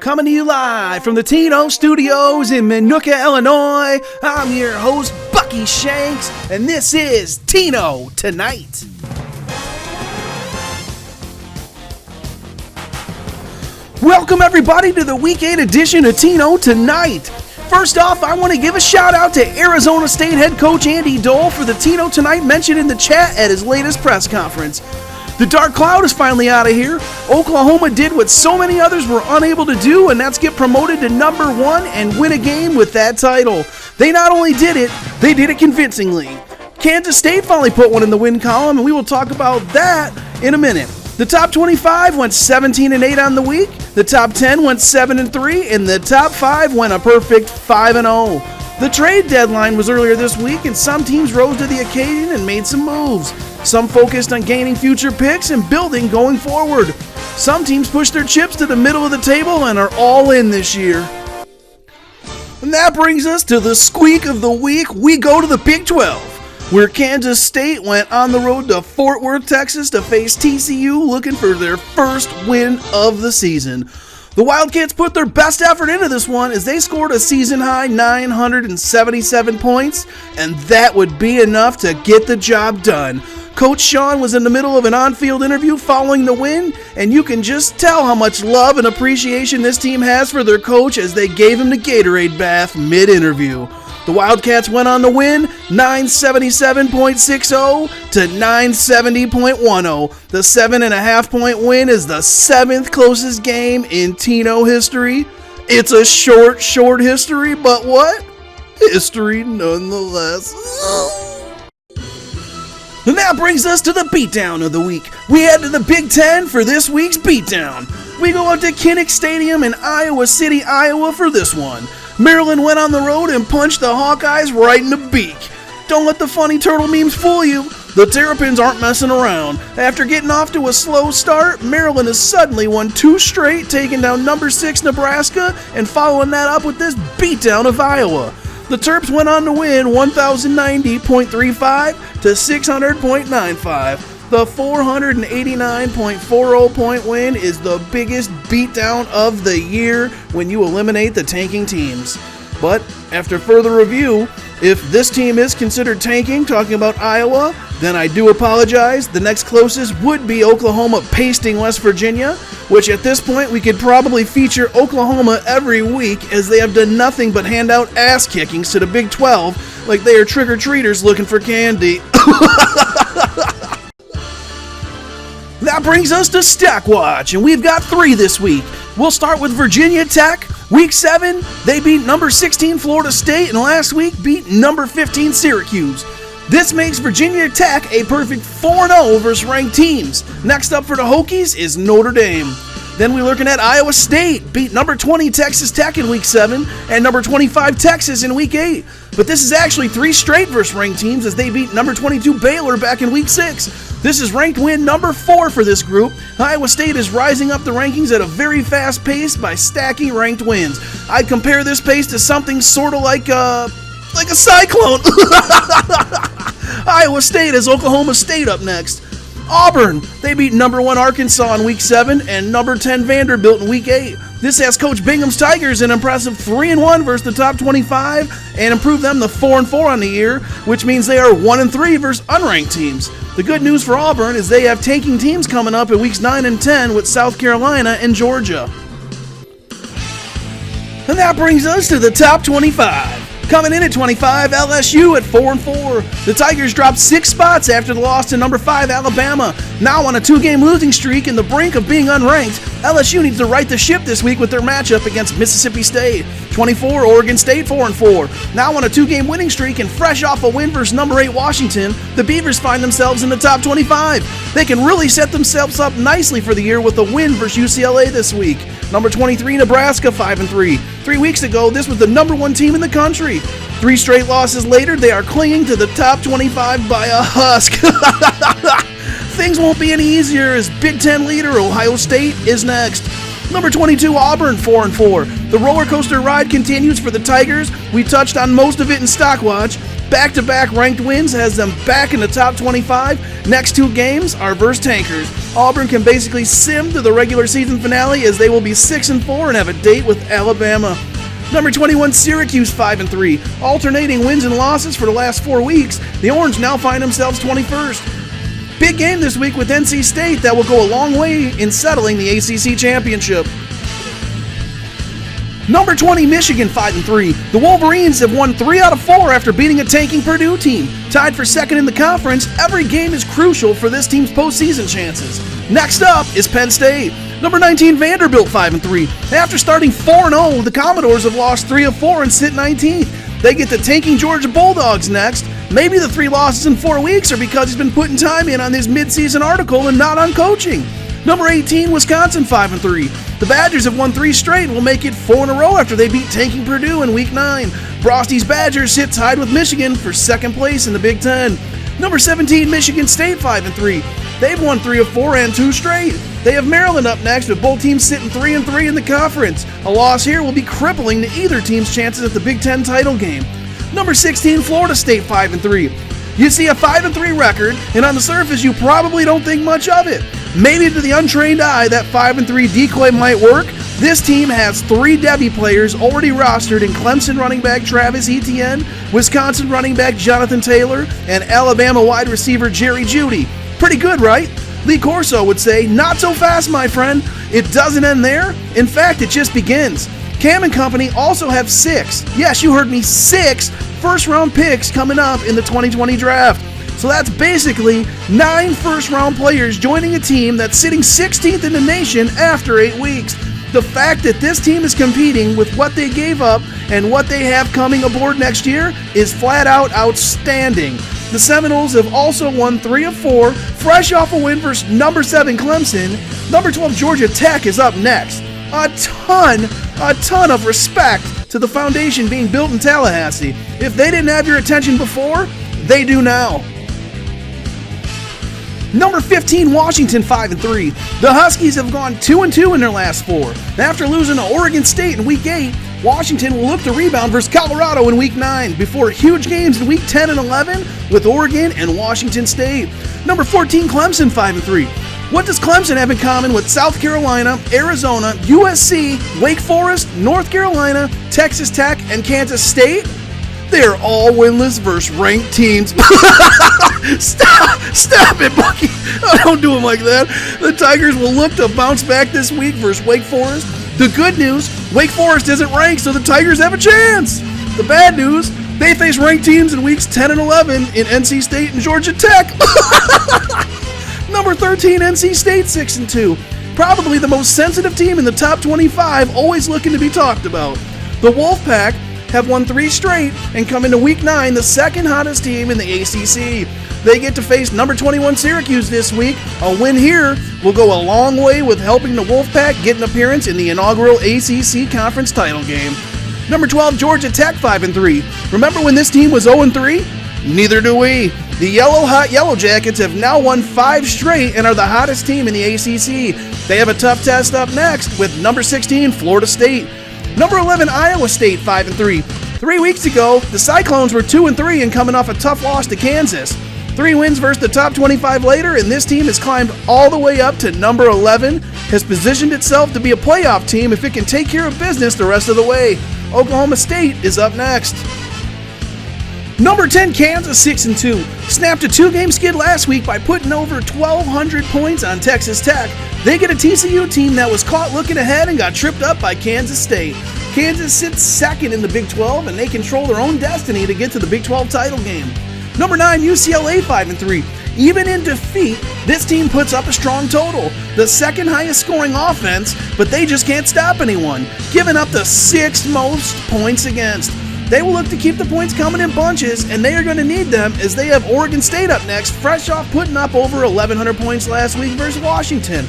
Coming to you live from the Tino Studios in Minooka, Illinois. I'm your host, Bucky Shanks, and this is Tino Tonight. Welcome everybody to the Week 8 edition of Tino Tonight. First off, I want to give a shout out to Arizona State head coach Andy Dole for the Tino Tonight mention in the chat at his latest press conference. The dark cloud is finally out of here. Oklahoma did what so many others were unable to do, and that's get promoted to number one and win a game with that title. They not only did it, they did it convincingly. Kansas State finally put one in the win column, and we will talk about that in a minute. The top 25 went 17-8 on the week, the top 10 went 7-3, and the top 5 went a perfect 5-0. The trade deadline was earlier this week, and some teams rose to the occasion and made some moves. Some focused on gaining future picks and building going forward. Some teams pushed their chips to the middle of the table and are all in this year. And that brings us to the squeak of the week. We go to the Big 12, where Kansas State went on the road to Fort Worth, Texas to face TCU, looking for their first win of the season. The Wildcats put their best effort into this one as they scored a season-high 977 points, and that would be enough to get the job done. Coach Sean was in the middle of an on-field interview following the win, and you can just tell how much love and appreciation this team has for their coach as they gave him the Gatorade bath mid-interview. The Wildcats went on to win 977.60 to 970.10. The 7.5-point win is the 7th closest game in Tino history. It's a short history, but what? History nonetheless. And that brings us to the beatdown of the week. We head to the Big Ten for this week's beatdown. We go up to Kinnick Stadium in Iowa City, Iowa for this one. Maryland went on the road and punched the Hawkeyes right in the beak. Don't let the funny turtle memes fool you. The Terrapins aren't messing around. After getting off to a slow start, Maryland has suddenly won 2 straight, taking down number 6 Nebraska and following that up with this beatdown of Iowa. The Terps went on to win 1,090.35 to 600.95. The 489.40 point win is the biggest beatdown of the year when you eliminate the tanking teams. But after further review, if this team is considered tanking, talking about Iowa, then I do apologize. The next closest would be Oklahoma pasting West Virginia, which at this point we could probably feature Oklahoma every week as they have done nothing but hand out ass kickings to the Big 12 like they are trick-or-treaters looking for candy. That brings us to Stack Watch, and we've got 3 this week. We'll start with Virginia Tech. Week 7, they beat number 16 Florida State, and last week beat number 15 Syracuse. This makes Virginia Tech a perfect 4-0 versus ranked teams. Next up for the Hokies is Notre Dame. Then we're looking at Iowa State, beat number 20 Texas Tech in Week 7 and number 25 Texas in Week 8. But this is actually 3 straight versus ranked teams as they beat number 22 Baylor back in Week 6. This is ranked win number 4 for this group. Iowa State is rising up the rankings at a very fast pace by stacking ranked wins. I'd compare this pace to something sort of like a cyclone. Iowa State has Oklahoma State up next. Auburn, they beat number 1 Arkansas in Week 7 and number 10 Vanderbilt in Week 8. This has Coach Bingham's Tigers an impressive 3-1 versus the top 25 and improved them to 4-4 on the year, which means they are 1-3 versus unranked teams. The good news for Auburn is they have tanking teams coming up in Weeks 9 and 10 with South Carolina and Georgia. And that brings us to the top 25. Coming in at 25, LSU at 4-4. The Tigers dropped 6 spots after the loss to number 5 Alabama. Now on a 2-game losing streak and the brink of being unranked, LSU needs to right the ship this week with their matchup against Mississippi State. 24, Oregon State 4-4. Now on a 2-game winning streak and fresh off a win versus number 8 Washington, the Beavers find themselves in the top 25. They can really set themselves up nicely for the year with a win versus UCLA this week. Number 23 Nebraska 5-3. 3 weeks ago, this was the number 1 team in the country. 3 straight losses later, they are clinging to the top 25 by a husk. Things won't be any easier as Big Ten leader Ohio State is next. Number 22 Auburn 4-4. The roller coaster ride continues for the Tigers. We touched on most of it in Stockwatch. Back-to-back ranked wins has them back in the top 25. Next 2 games are versus tankers. Auburn can basically sim to the regular season finale as they will be 6-4 and have a date with Alabama. Number 21, Syracuse 5-3. Alternating wins and losses for the last 4 weeks, the Orange now find themselves 21st. Big game this week with NC State that will go a long way in settling the ACC championship. Number 20, Michigan 5-3. The Wolverines have won 3 out of 4 after beating a tanking Purdue team. Tied for second in the conference, every game is crucial for this team's postseason chances. Next up is Penn State. Number 19, Vanderbilt 5-3. After starting 4-0, the Commodores have lost 3 of 4 and sit 19th. They get the tanking Georgia Bulldogs next. Maybe the 3 losses in 4 weeks are because he's been putting time in on his midseason article and not on coaching. Number 18, Wisconsin 5-3. The Badgers have won 3 straight and will make it 4 in a row after they beat tanking Purdue in Week 9. Frosty's Badgers sit tied with Michigan for second place in the Big Ten. Number 17, Michigan State 5-3. They've won 3 of 4 and 2 straight. They have Maryland up next with both teams sitting 3-3 in the conference. A loss here will be crippling to either team's chances at the Big Ten title game. Number 16, Florida State 5-3. You see a 5-3 record, and on the surface you probably don't think much of it. Maybe to the untrained eye that 5-3 decoy might work. This team has 3 Devy players already rostered in Clemson running back Travis Etienne, Wisconsin running back Jonathan Taylor, and Alabama wide receiver Jerry Jeudy. Pretty good, right? Lee Corso would say, not so fast, my friend. It doesn't end there. In fact, it just begins. Cam and company also have 6, yes, you heard me, 6 first-round picks coming up in the 2020 draft. So that's basically 9 first-round players joining a team that's sitting 16th in the nation after 8 weeks. The fact that this team is competing with what they gave up and what they have coming aboard next year is flat-out outstanding. The Seminoles have also won 3 of 4, fresh off a win versus number 7 Clemson. Number 12 Georgia Tech is up next. A ton of respect to the foundation being built in Tallahassee. If they didn't have your attention before, they do now. Number 15, Washington 5-3. The Huskies have gone 2-2 in their last 4. After losing to Oregon State in Week 8, Washington will look to rebound versus Colorado in Week 9 before huge games in Week 10 and 11 with Oregon and Washington State. Number 14, Clemson 5-3. What does Clemson have in common with South Carolina, Arizona, USC, Wake Forest, North Carolina, Texas Tech, and Kansas State? They're all winless versus ranked teams. Stop it, Bucky. Don't do them like that. The Tigers will look to bounce back this week versus Wake Forest. The good news, Wake Forest isn't ranked, so the Tigers have a chance. The bad news, they face ranked teams in weeks 10 and 11 in NC State and Georgia Tech. Number 13, NC State 6-2. Probably the most sensitive team in the top 25, always looking to be talked about. The Wolfpack have won 3 straight and come into Week 9 the second hottest team in the ACC. They get to face number 21 Syracuse this week. A win here will go a long way with helping the Wolfpack get an appearance in the inaugural ACC Conference title game. Number 12 Georgia Tech 5-3. Remember when this team was 0-3? Neither do we. The Hot Yellow Jackets have now won 5 straight and are the hottest team in the ACC. They have a tough test up next with number 16 Florida State. Number 11 Iowa State 5-3. 3 weeks ago, the Cyclones were 2-3 and coming off a tough loss to Kansas. 3 wins versus the top 25 later, and this team has climbed all the way up to number 11, has positioned itself to be a playoff team if it can take care of business the rest of the way. Oklahoma State is up next. Number 10, Kansas 6-2. Snapped a 2-game skid last week by putting over 1,200 points on Texas Tech. They get a TCU team that was caught looking ahead and got tripped up by Kansas State. Kansas sits second in the Big 12, and they control their own destiny to get to the Big 12 title game. Number 9, UCLA 5-3. Even in defeat, this team puts up a strong total. The second highest scoring offense, but they just can't stop anyone, giving up the 6th most points against. They will look to keep the points coming in bunches, and they are going to need them as they have Oregon State up next, fresh off putting up over 1,100 points last week versus Washington.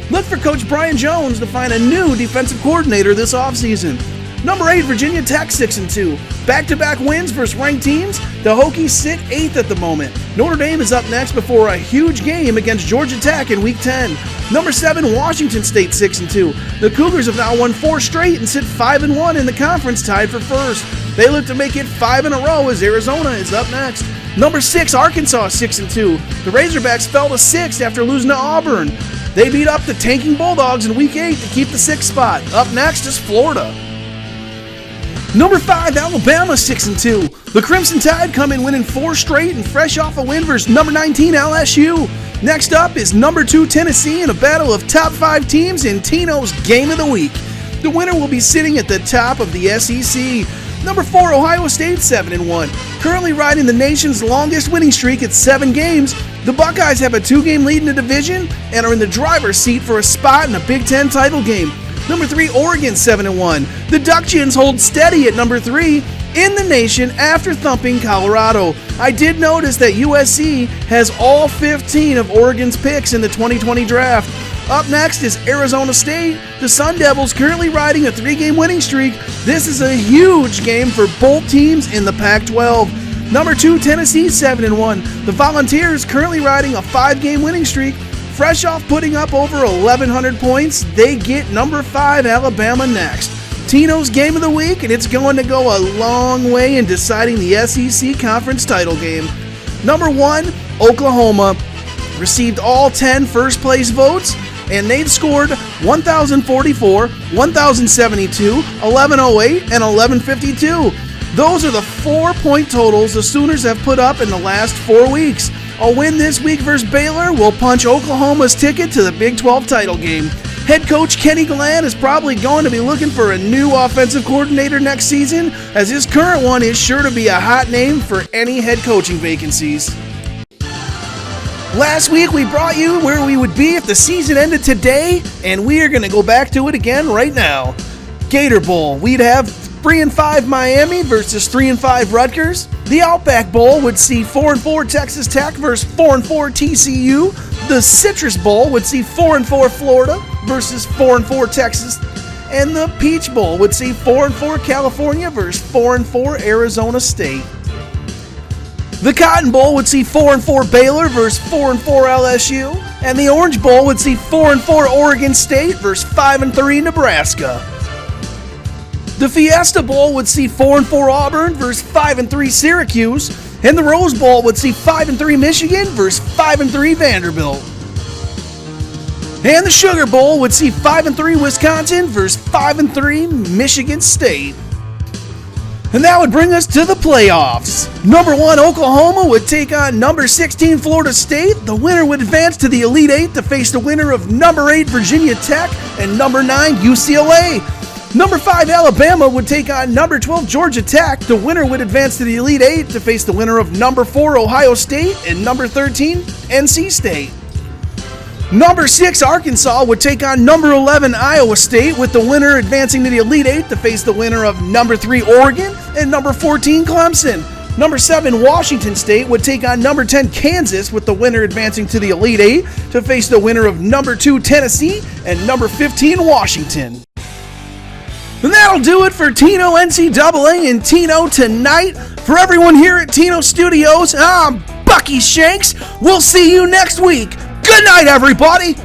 Look for Coach Brian Jones to find a new defensive coordinator this offseason. Number 8, Virginia Tech 6-2. Back-to-back wins versus ranked teams. The Hokies sit 8th at the moment. Notre Dame is up next before a huge game against Georgia Tech in Week 10. Number 7, Washington State 6-2. The Cougars have now won 4 straight and sit 5-1 in the conference, tied for first. They look to make it 5 in a row as Arizona is up next. Number 6, Arkansas 6-2. The Razorbacks fell to 6th after losing to Auburn. They beat up the tanking Bulldogs in Week 8 to keep the 6th spot. Up next is Florida. Number 5, Alabama 6-2. The Crimson Tide come in winning 4 straight and fresh off a win versus number 19 LSU. Next up is number 2 Tennessee in a battle of top 5 teams in Tino's Game of the Week. The winner will be sitting at the top of the SEC. Number 4, Ohio State 7-1. Currently riding the nation's longest winning streak at 7 games, the Buckeyes have a 2-game lead in the division and are in the driver's seat for a spot in a Big Ten title game. Number 3, Oregon 7-1. The Duckchins hold steady at number 3 in the nation after thumping Colorado. I did notice that USC has all 15 of Oregon's picks in the 2020 draft. Up next is Arizona State. The Sun Devils currently riding a 3-game winning streak. This is a huge game for both teams in the Pac-12. Number 2, Tennessee 7-1. The Volunteers currently riding a 5-game winning streak. Fresh off putting up over 1,100 points, they get number 5 Alabama next. Tino's Game of the Week, and it's going to go a long way in deciding the SEC Conference title game. Number 1, Oklahoma, received all 10 first-place votes, and they've scored 1,044, 1,072, 1,108, and 1,152. Those are the 4-point totals the Sooners have put up in the last 4 weeks. A win this week versus Baylor will punch Oklahoma's ticket to the Big 12 title game. Head coach Kenny Glenn is probably going to be looking for a new offensive coordinator next season, as his current one is sure to be a hot name for any head coaching vacancies. Last week we brought you where we would be if the season ended today, and we are going to go back to it again right now. Gator Bowl, we'd have 3-5 Miami versus 3-5 Rutgers. The Outback Bowl would see 4-4 Texas Tech versus 4-4 TCU. The Citrus Bowl would see 4-4 Florida versus 4-4 Texas. And the Peach Bowl would see 4-4 California versus 4-4 Arizona State. The Cotton Bowl would see 4-4 Baylor versus 4-4 LSU. And the Orange Bowl would see 4-4 Oregon State versus 5-3 Nebraska. The Fiesta Bowl would see 4-4 Auburn versus 5-3 Syracuse, and the Rose Bowl would see 5-3 Michigan versus 5-3 Vanderbilt. And the Sugar Bowl would see 5-3 Wisconsin versus 5-3 Michigan State. And that would bring us to the playoffs. Number 1 Oklahoma would take on number 16 Florida State. The winner would advance to the Elite 8 to face the winner of number 8 Virginia Tech and number 9 UCLA. Number 5 Alabama would take on number 12 Georgia Tech. The winner would advance to the Elite 8 to face the winner of number 4 Ohio State and number 13 NC State. Number 6 Arkansas would take on number 11 Iowa State, with the winner advancing to the Elite 8 to face the winner of number 3 Oregon and number 14 Clemson. Number 7 Washington State would take on number 10 Kansas, with the winner advancing to the Elite 8 to face the winner of number 2 Tennessee and number 15 Washington. And that'll do it for TinoNCAA and Tino tonight. For everyone here at Tino Studios, I'm Bucky Shanks. We'll see you next week. Good night, everybody.